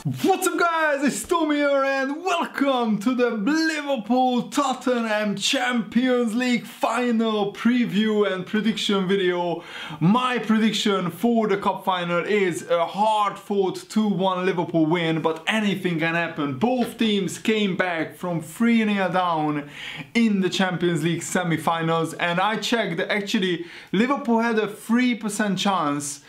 What's up guys, it's Tommy here and welcome to the Liverpool Tottenham Champions League final preview and prediction video. My prediction for the cup final is a hard fought 2-1 Liverpool win, but anything can happen. Both teams came back from 3-0 down in the Champions League semi-finals, and I checked, actually Liverpool had a 3% chance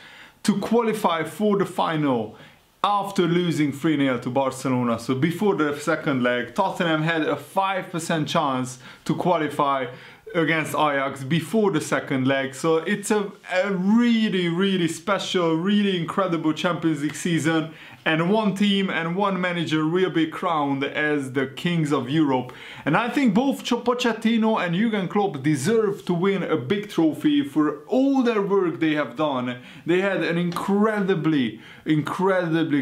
to qualify for the final after losing 3-0 to Barcelona. So before the second leg, Tottenham had a 5% chance to qualify against Ajax before the second leg. So it's a really special, really incredible Champions League season, and one team and one manager will be crowned as the kings of Europe. And I think both Pochettino and Jurgen Klopp deserve to win a big trophy for all their work they have done. They had an incredibly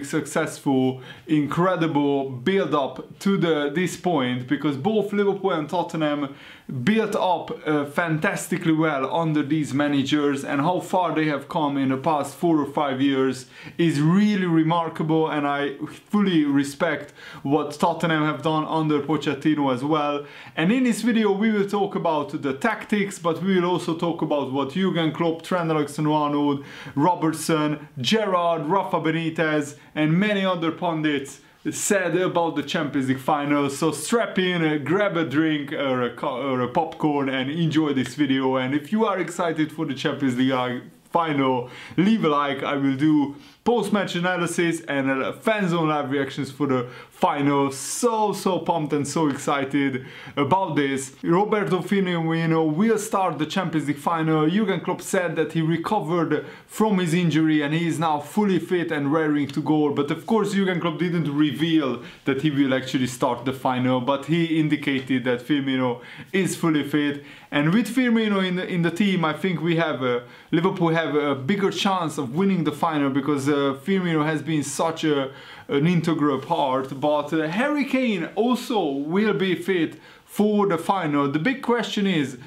successful, incredible build-up to this point, because both Liverpool and Tottenham built up fantastically well under these managers, and how far they have come in the past 4 or 5 years is really remarkable. And I fully respect what Tottenham have done under Pochettino as well. And in this video we will talk about the tactics, but we will also talk about what Jurgen Klopp, Trent Alexander-Arnold, Robertson, Gerrard, Rafa Benitez and many other pundits said about the Champions League final. So strap in, grab a drink or a popcorn and enjoy this video. And if you are excited for the Champions League final, leave a like. I will do post-match analysis and Fanzone live reactions for the final. So pumped and so excited about this. Roberto Firmino will start the Champions League final. Jurgen Klopp said that he recovered from his injury and he is now fully fit and raring to go. But of course Jurgen Klopp didn't reveal that he will actually start the final, but he indicated that Firmino is fully fit. And with Firmino in the team, I think we have Liverpool have a bigger chance of winning the final, because Firmino has been such an integral part. But Harry Kane also will be fit for the final. The big question is,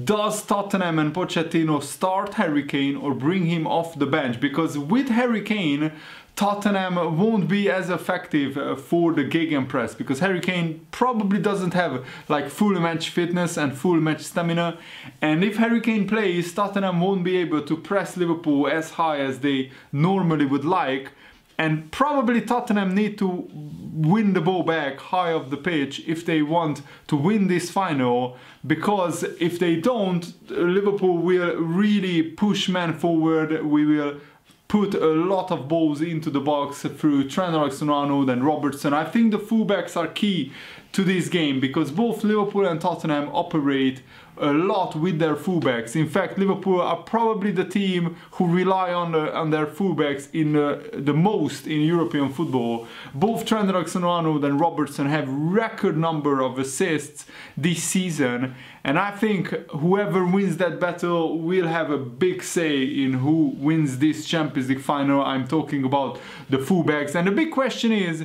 does Tottenham and Pochettino start Harry Kane or bring him off the bench? Because with Harry Kane, Tottenham won't be as effective for the gegenpress, because Harry Kane probably doesn't have like full match fitness and full match stamina. And if Harry Kane plays, Tottenham won't be able to press Liverpool as high as they normally would like. And probably Tottenham need to win the ball back high off the pitch if they want to win this final, because if they don't, Liverpool will really push men forward. We will put a lot of balls into the box through Trent Alexander-Arnold and Robertson. I think the fullbacks are key to this game, because both Liverpool and Tottenham operate a lot with their fullbacks. In fact, Liverpool are probably the team who rely on their fullbacks the most in European football. Both Trent Alexander-Arnold and Robertson have record number of assists this season, and I think whoever wins that battle will have a big say in who wins this Champions League final. I'm talking about the fullbacks, and the big question is,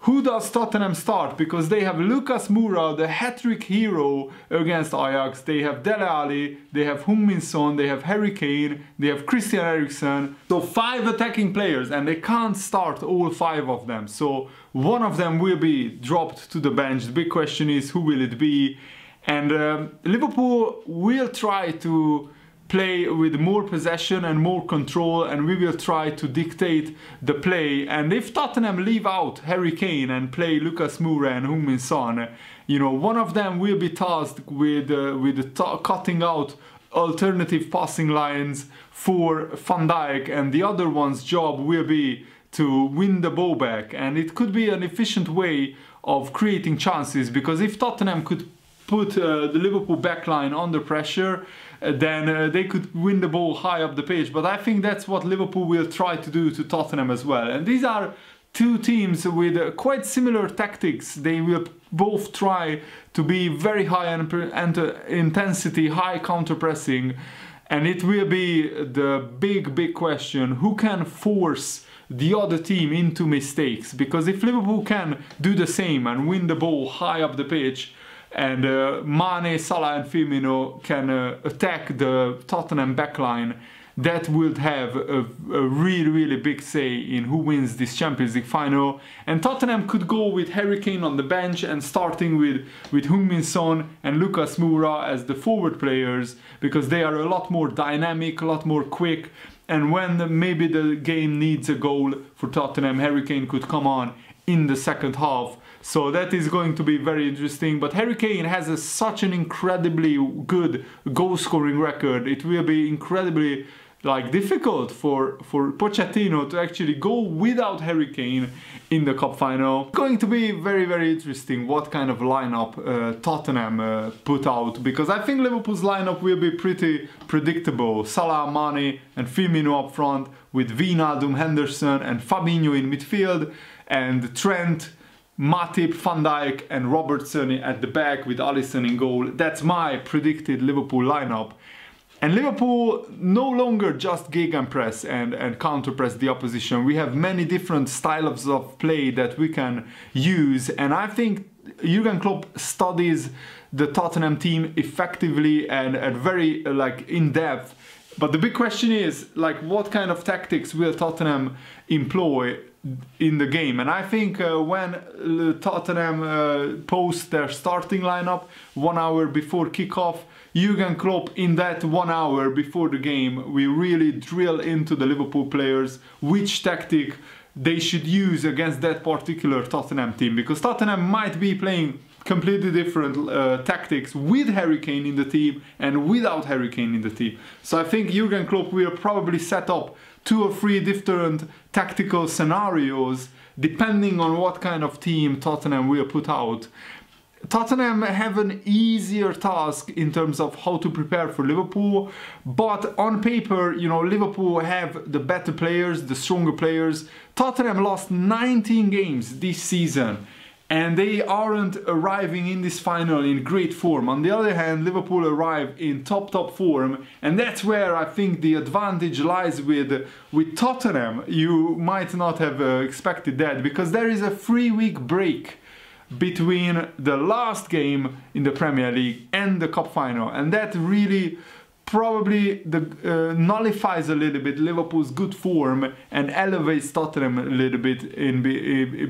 who does Tottenham start? Because they have Lucas Moura, the hat-trick hero against Ajax. They have Dele Alli, they have Heung-min Son, they have Harry Kane, they have Christian Eriksen. So 5 attacking players, and they can't start all 5 of them. So one of them will be dropped to the bench. The big question is, who will it be? And Liverpool will try to play with more possession and more control, and we will try to dictate the play. And if Tottenham leave out Harry Kane and play Lucas Moura and Heung-min Son, you know, one of them will be tasked with cutting out alternative passing lines for Van Dijk, and the other one's job will be to win the ball back. And it could be an efficient way of creating chances, because if Tottenham could put the Liverpool backline under pressure, then they could win the ball high up the pitch. But I think that's what Liverpool will try to do to Tottenham as well. And these are two teams with quite similar tactics. They will both try to be very high intensity, high counter pressing, and it will be the big question, who can force the other team into mistakes. Because if Liverpool can do the same and win the ball high up the pitch, and Mane, Salah and Firmino can attack the Tottenham backline, that would have a really big say in who wins this Champions League final. And Tottenham could go with Harry Kane on the bench and starting with Heung-min Son and Lucas Moura as the forward players, because they are a lot more dynamic, a lot more quick, and when maybe the game needs a goal for Tottenham, Harry Kane could come on in the second half. So that is going to be very interesting. But Harry Kane has such an incredibly good goal scoring record. It will be incredibly difficult for Pochettino to actually go without Harry Kane in the cup final. It's going to be very interesting what kind of lineup Tottenham put out, because I think Liverpool's lineup will be pretty predictable. Salah, Mane and Firmino up front, with Wijnaldum, Henderson and Fabinho in midfield, and Trent, Matip, Van Dijk and Robertson at the back with Alisson in goal. That's my predicted Liverpool lineup. And Liverpool no longer just gegenpress and counter-press the opposition. We have many different styles of play that we can use, and I think Jurgen Klopp studies the Tottenham team effectively and very in depth. But the big question is what kind of tactics will Tottenham employ in the game? And I think when Tottenham post their starting lineup 1 hour before kickoff, Jurgen Klopp in that 1 hour before the game we really drill into the Liverpool players which tactic they should use against that particular Tottenham team, because Tottenham might be playing completely different tactics with Harry Kane in the team and without Harry Kane in the team. So I think Jurgen Klopp will probably set up 2 or 3 different tactical scenarios depending on what kind of team Tottenham will put out. Tottenham have an easier task in terms of how to prepare for Liverpool, but on paper, Liverpool have the better players, the stronger players. Tottenham lost 19 games this season, and they aren't arriving in this final in great form. On the other hand, Liverpool arrive in top form, and that's where I think the advantage lies with Tottenham. You might not have expected that, because there is a 3-week break between the last game in the Premier League and the cup final, and that really probably nullifies a little bit Liverpool's good form and elevates Tottenham a little bit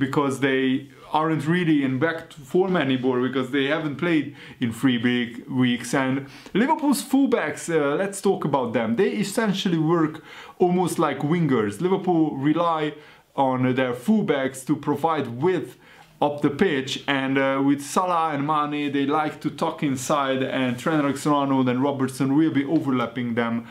because they aren't really in back form anymore, because they haven't played in 3 big weeks. And Liverpool's fullbacks, let's talk about them. They essentially work almost like wingers. Liverpool rely on their fullbacks to provide width up the pitch, and with Salah and Mane they like to tuck inside, and Trent Alexander-Arnold and Robertson will be overlapping them.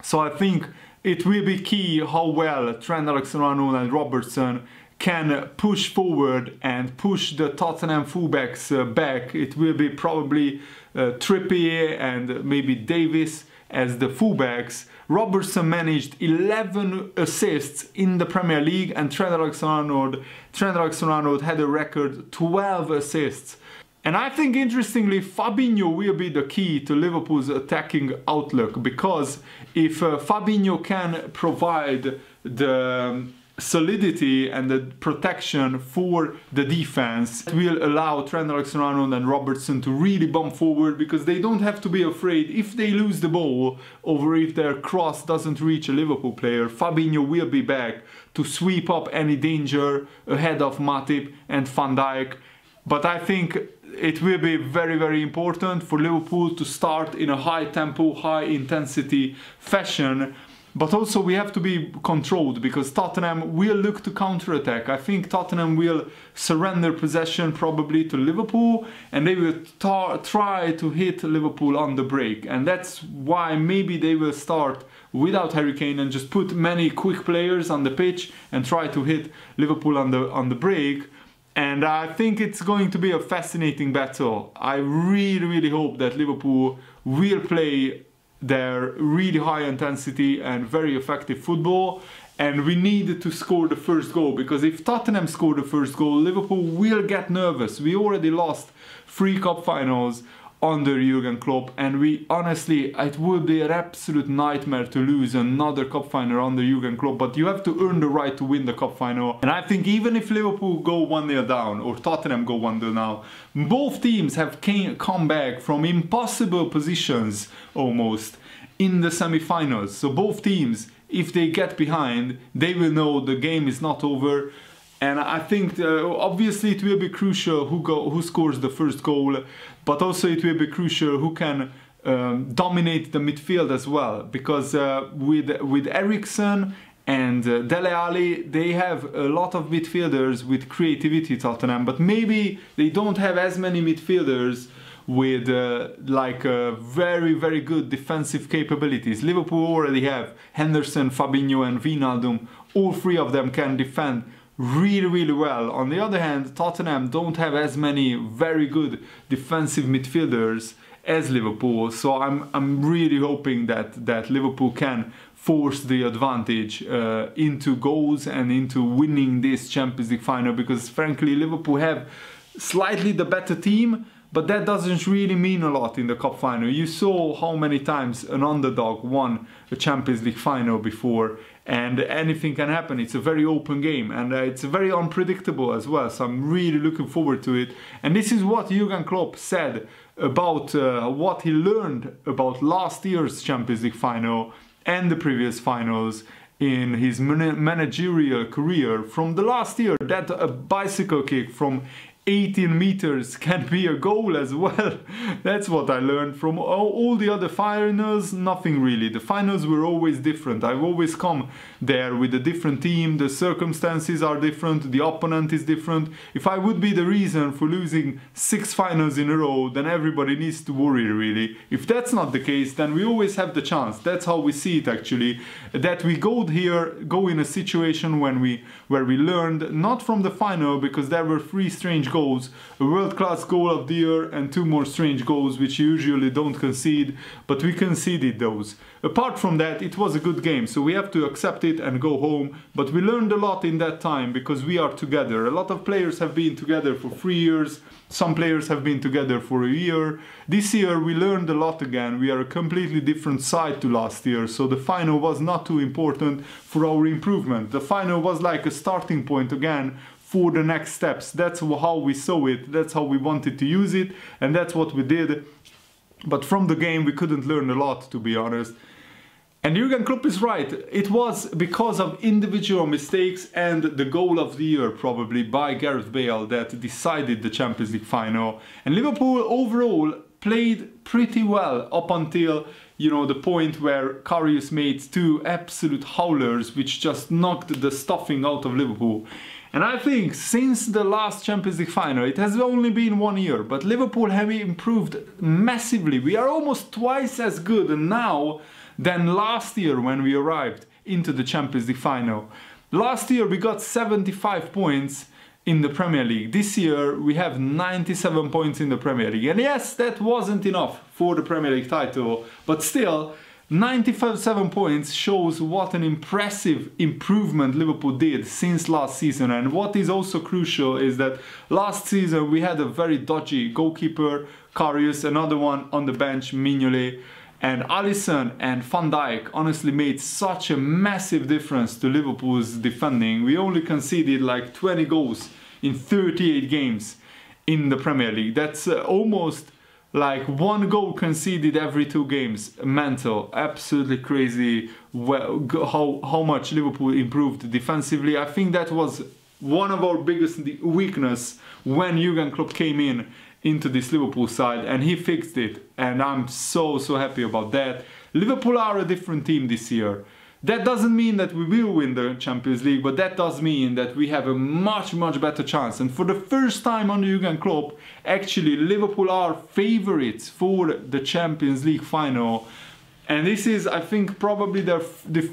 So I think it will be key how well Trent Alexander-Arnold and Robertson can push forward and push the Tottenham fullbacks back. It will be probably Trippier and maybe Davis as the fullbacks. Robertson managed 11 assists in the Premier League, and Trent Alexander-Arnold had a record 12 assists. And I think interestingly Fabinho will be the key to Liverpool's attacking outlook, because if Fabinho can provide the solidity and the protection for the defense, it will allow Trent Alexander-Arnold and Robertson to really bump forward, because they don't have to be afraid if they lose the ball or if their cross doesn't reach a Liverpool player. Fabinho will be back to sweep up any danger ahead of Matip and Van Dijk. But I think it will be very important for Liverpool to start in a high tempo, high intensity fashion. But also we have to be controlled, because Tottenham will look to counter-attack. I think Tottenham will surrender possession probably to Liverpool, and they will try to hit Liverpool on the break. And that's why maybe they will start without Harry Kane and just put many quick players on the pitch and try to hit Liverpool on the break. And I think it's going to be a fascinating battle. I really hope that Liverpool will play their really high intensity and very effective football, and we need to score the first goal, because if Tottenham score the first goal, Liverpool will get nervous. We already lost 3 cup finals under Jurgen Klopp, and we honestly, it would be an absolute nightmare to lose another cup final under Jurgen Klopp, but you have to earn the right to win the cup final. And I think even if Liverpool go 1-0 down or Tottenham go 1-0 down, both teams have come back from impossible positions almost, in the semi-finals. So both teams, if they get behind, they will know the game is not over. And I think obviously it will be crucial who scores the first goal, but also it will be crucial who can dominate the midfield as well. Because with Eriksen and Dele Alli, they have a lot of midfielders with creativity, Tottenham, but maybe they don't have as many midfielders with very, very good defensive capabilities. Liverpool already have Henderson, Fabinho and Wijnaldum. All three of them can defend really, really well. On the other hand, Tottenham don't have as many very good defensive midfielders as Liverpool. So I'm really hoping that Liverpool can force the advantage into goals and into winning this Champions League final, because frankly Liverpool have slightly the better team, but that doesn't really mean a lot in the cup final. You saw how many times an underdog won a Champions League final before, and anything can happen. It's a very open game, and it's very unpredictable as well, so I'm really looking forward to it. And this is what Jurgen Klopp said about what he learned about last year's Champions League final and the previous finals in his managerial career from the last year, that a bicycle kick from 18 meters can be a goal as well. That's what I learned from all the other finals. Nothing really. The finals were always different. I've always come there with a different team. The circumstances are different. The opponent is different. If I would be the reason for losing 6 finals in a row, then everybody needs to worry really. If that's not the case, then we always have the chance. That's how we see it actually. That we go in a situation where we learned not from the final, because there were 3 strange goals, a world-class goal of the year and 2 more strange goals which you usually don't concede, but we conceded those. Apart from that, it was a good game, so we have to accept it and go home, but we learned a lot in that time because we are together. A lot of players have been together for 3 years, some players have been together for a year. This year we learned a lot again. We are a completely different side to last year, so the final was not too important for our improvement. The final was like a starting point again for the next steps. That's how we saw it, that's how we wanted to use it, and that's what we did. But from the game we couldn't learn a lot, to be honest. And Jurgen Klopp is right, it was because of individual mistakes and the goal of the year probably by Gareth Bale that decided the Champions League final. And Liverpool overall played pretty well up until, you know, the point where Karius made 2 absolute howlers which just knocked the stuffing out of Liverpool. And I think since the last Champions League final, it has only been 1 year, but Liverpool have improved massively. We are almost twice as good now than last year when we arrived into the Champions League final. Last year we got 75 points in the Premier League. This year we have 97 points in the Premier League. And yes, that wasn't enough for the Premier League title, but still 97 points shows what an impressive improvement Liverpool did since last season. And what is also crucial is that last season we had a very dodgy goalkeeper, Karius, another one on the bench, Mignolet, and Alisson and Van Dijk honestly made such a massive difference to Liverpool's defending. We only conceded like 20 goals in 38 games in the Premier League. That's almost like 1 goal conceded every 2 games. Mental, absolutely crazy how much Liverpool improved defensively. I think that was one of our biggest weakness when Jurgen Klopp came into this Liverpool side, and he fixed it, and I'm so happy about that. Liverpool are a different team this year. That doesn't mean that we will win the Champions League, but that does mean that we have a much better chance. And for the first time under Jurgen Klopp, actually Liverpool are favourites for the Champions League final. And this is, I think, probably the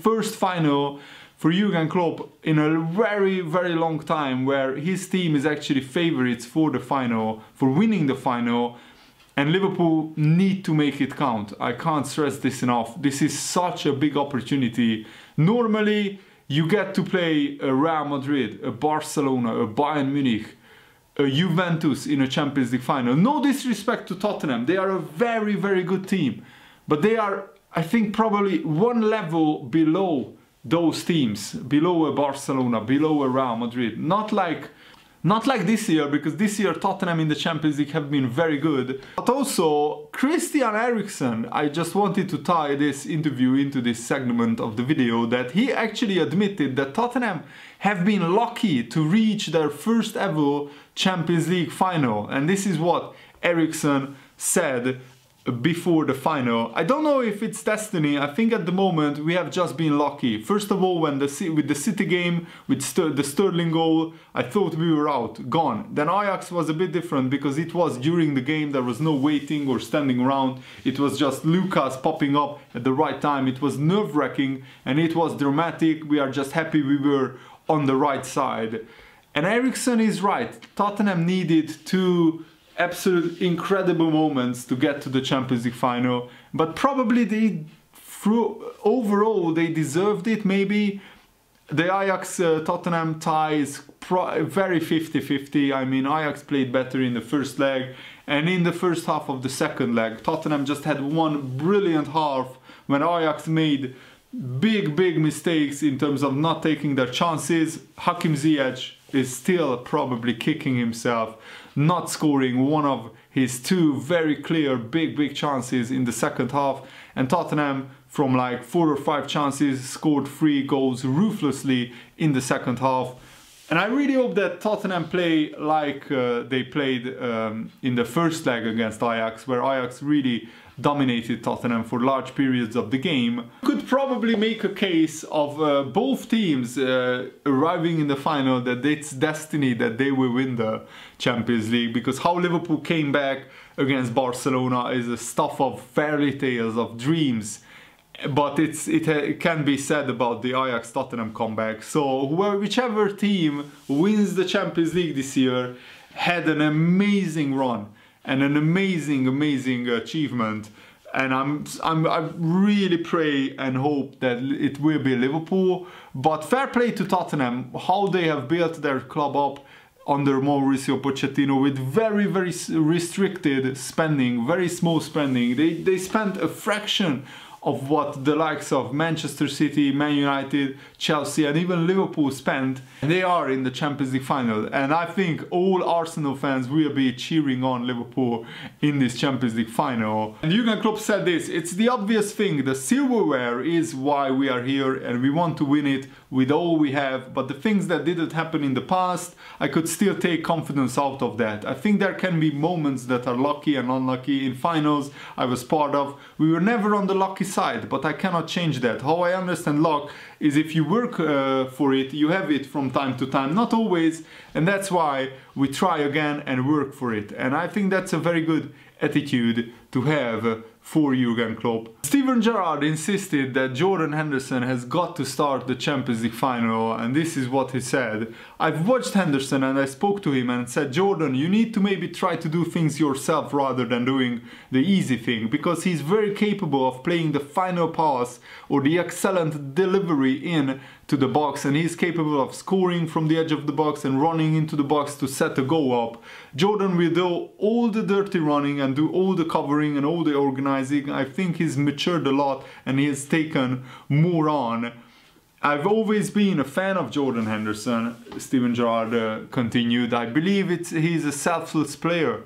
first final for Jurgen Klopp in a very long time where his team is actually favourites for the final, for winning the final. And Liverpool need to make it count. I can't stress this enough. This is such a big opportunity. Normally, you get to play a Real Madrid, a Barcelona, a Bayern Munich, a Juventus in a Champions League final. No disrespect to Tottenham. They are a very good team. But they are, I think, probably 1 level below those teams. Below a Barcelona, below a Real Madrid. Not like Not like this year, because this year Tottenham in the Champions League have been very good. But also, Christian Eriksen, I just wanted to tie this interview into this segment of the video, that he actually admitted that Tottenham have been lucky to reach their first ever Champions League final. And this is what Eriksen said before the final. I don't know if it's destiny. I think at the moment we have just been lucky. First of all, when with the City game, with the Sterling goal, I thought we were out, gone. Then Ajax was a bit different, because it was during the game, there was no waiting or standing around. It was just Lucas popping up at the right time. It was nerve-wracking and it was dramatic. We are just happy we were on the right side. And Eriksen is right. Tottenham needed two absolute incredible moments to get to the Champions League final, but probably overall they deserved it. Maybe the Ajax Tottenham tie is very 50-50. I mean, Ajax played better in the first leg, and in the first half of the second leg Tottenham just had one brilliant half when Ajax made big mistakes in terms of not taking their chances. Hakim Ziyech is still probably kicking himself, not scoring one of his two very clear big chances in the second half. And Tottenham, from like 4 or 5 chances, scored 3 goals ruthlessly in the second half. And I really hope that Tottenham play like they played in the first leg against Ajax, where Ajax really dominated Tottenham for large periods of the game. Could probably make a case of both teams arriving in the final, that it's destiny that they will win the Champions League, because how Liverpool came back against Barcelona is a stuff of fairy tales, of dreams. But it can be said about the Ajax-Tottenham comeback. So whichever team wins the Champions League this year had an amazing run and an amazing achievement. And I really pray and hope that it will be Liverpool. But fair play to Tottenham, how they have built their club up under Mauricio Pochettino with very restricted spending, very small spending. They spent a fraction of what the likes of Manchester City, Man United, Chelsea and even Liverpool spent. They are in the Champions League final, and I think all Arsenal fans will be cheering on Liverpool in this Champions League final. And Jurgen Klopp said this: it's the obvious thing, the silverware is why we are here and we want to win it with all we have, but the things that didn't happen in the past, I could still take confidence out of that. I think there can be moments that are lucky and unlucky. In finals I was part of, we were never on the lucky side, but I cannot change that. How I understand luck is if you work for it, you have it from time to time, not always, and that's why we try again and work for it. And I think that's a very good attitude to have for Jurgen Klopp. Steven Gerrard insisted that Jordan Henderson has got to start the Champions League final, and this is what he said. I've watched Henderson and I spoke to him and said, Jordan, you need to maybe try to do things yourself rather than doing the easy thing, because he's very capable of playing the final pass or the excellent delivery in to the box, and he's capable of scoring from the edge of the box and running into the box to set a goal up. Jordan will do all the dirty running and do all the covering and all the organizing. I think he's matured a lot and he has taken more on. I've always been a fan of Jordan Henderson, Steven Gerrard continued. I believe he's a selfless player.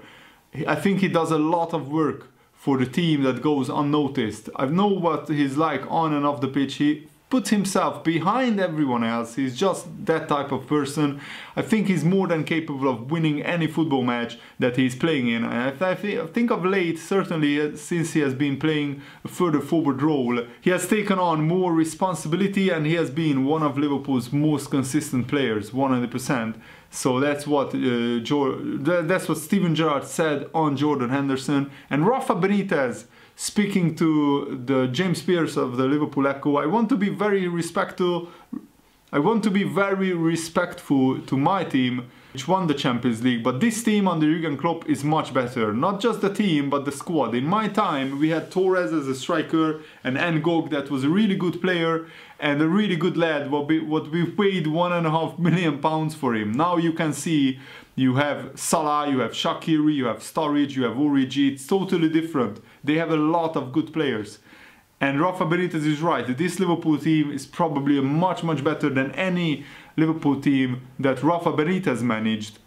I think he does a lot of work for the team that goes unnoticed. I know what he's like on and off the pitch. He puts himself behind everyone else. He's just that type of person. I think he's more than capable of winning any football match that he's playing in. And I think of late, certainly since he has been playing a further forward role, he has taken on more responsibility and he has been one of Liverpool's most consistent players, 100%. So that's what Steven Gerrard said on Jordan Henderson. And Rafa Benitez, speaking to the James Pearce of the Liverpool Echo, I want to be very respectful to my team, which won the Champions League, but this team under Jurgen Klopp is much better. Not just the team, but the squad. In my time, we had Torres as a striker and Ngog that was a really good player and a really good lad, what we paid £1.5 million for him. Now you can see you have Salah, you have Shaqiri, you have Sturridge, you have Origi. It's totally different. They have a lot of good players. And Rafa Benitez is right. This Liverpool team is probably much better than any Liverpool team that Rafa Benitez managed.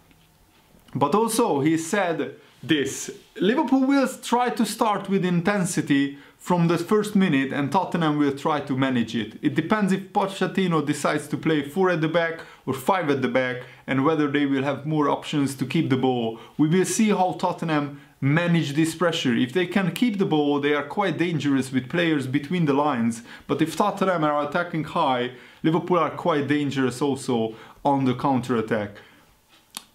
But also he said this: Liverpool will try to start with intensity from the first minute and Tottenham will try to manage it. It depends if Pochettino decides to play 4 at the back or 5 at the back and whether they will have more options to keep the ball. We will see how Tottenham manage this pressure. If they can keep the ball, they are quite dangerous with players between the lines. But if Tottenham are attacking high, Liverpool are quite dangerous also on the counter-attack.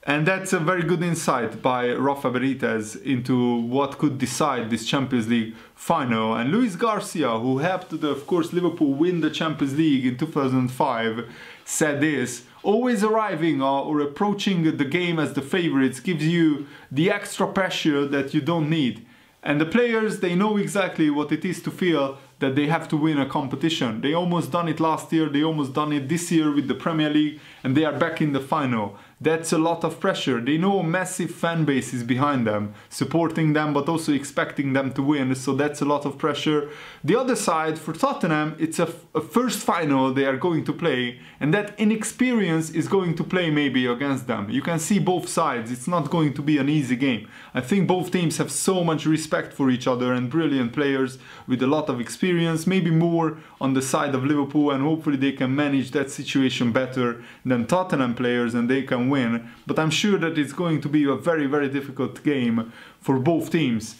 And that's a very good insight by Rafa Benitez into what could decide this Champions League final. And Luis Garcia, who helped, of course, Liverpool win the Champions League in 2005, said this: always arriving or approaching the game as the favorites gives you the extra pressure that you don't need. And the players, they know exactly what it is to feel that they have to win a competition. They almost done it last year, they almost done it this year with the Premier League, and they are back in the final. That's a lot of pressure. They know a massive fan base is behind them, supporting them but also expecting them to win, so that's a lot of pressure. The other side, for Tottenham, it's a first final they are going to play, and that inexperience is going to play maybe against them. You can see both sides, it's not going to be an easy game. I think both teams have so much respect for each other and brilliant players with a lot of experience, maybe more on the side of Liverpool, and hopefully they can manage that situation better than Tottenham players and they can win. But I'm sure that it's going to be a very difficult game for both teams.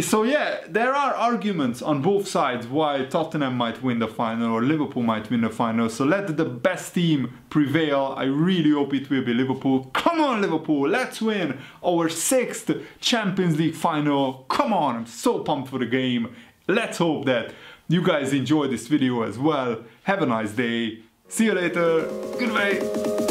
So yeah, there are arguments on both sides why Tottenham might win the final or Liverpool might win the final. So let the best team prevail. I really hope it will be Liverpool. Come on Liverpool, let's win our 6th Champions League final. Come on, I'm so pumped for the game. Let's hope that you guys enjoy this video as well. Have a nice day. See you later. Goodbye.